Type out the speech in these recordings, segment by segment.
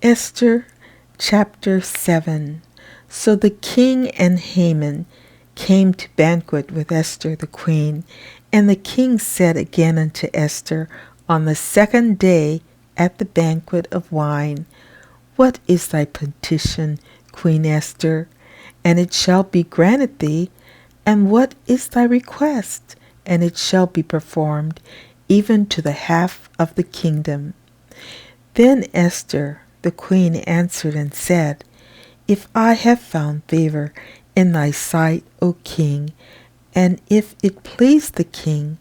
Esther chapter 7. So the king and Haman came to banquet with Esther the queen. And the king said again unto Esther on the second day at the banquet of wine, What is thy petition, Queen Esther? And it shall be granted thee. And what is thy request? And it shall be performed, even to the half of the kingdom. Then Esther the queen answered and said, If I have found favor in thy sight, O king, and if it please the king,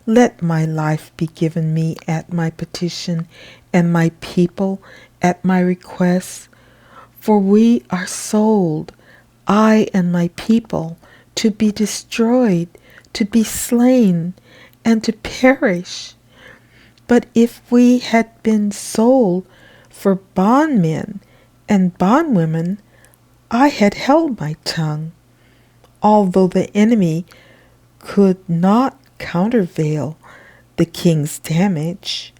let my life be given me at my petition, and my people at my request. For we are sold, I and my people, to be destroyed, to be slain, and to perish. But if we had been sold for bondmen and bondwomen, I had held my tongue, although the enemy could not countervail the king's damage.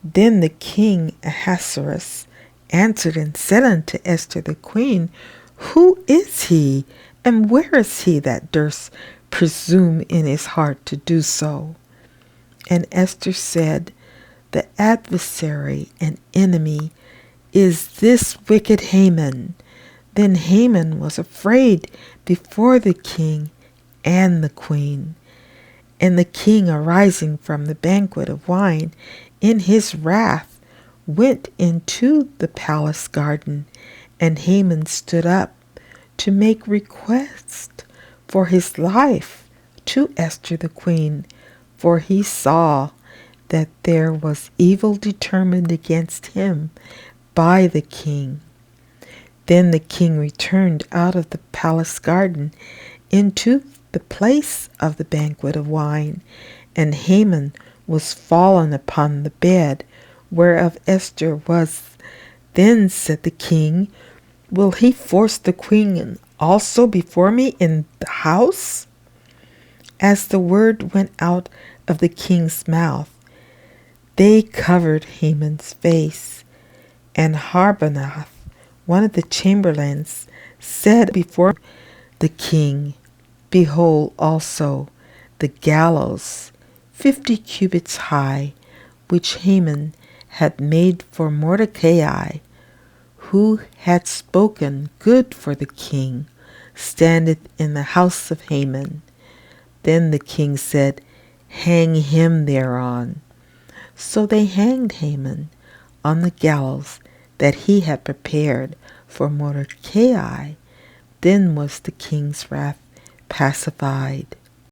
Then the king Ahasuerus answered and said unto Esther the queen, Who is he, and where is he that durst presume in his heart to do so? And Esther said, The adversary and enemy is this wicked Haman. Then Haman was afraid before the king and the queen. And the king, arising from the banquet of wine, in his wrath went into the palace garden, and Haman stood up to make request for his life to Esther the queen, for he saw that there was evil determined against him by the king. Then the king returned out of the palace garden into the place of the banquet of wine, and Haman was fallen upon the bed whereof Esther was. Then said the king, Will he force the queen also before me in the house? As the word went out of the king's mouth, they covered Haman's face. And Harbonah, one of the chamberlains, said before the king, Behold also the gallows 50 cubits high, which Haman had made for Mordecai, who had spoken good for the king, standeth in the house of Haman. Then the king said, Hang him thereon. So they hanged Haman on the gallows that he had prepared for Mordecai. Then was the king's wrath pacified.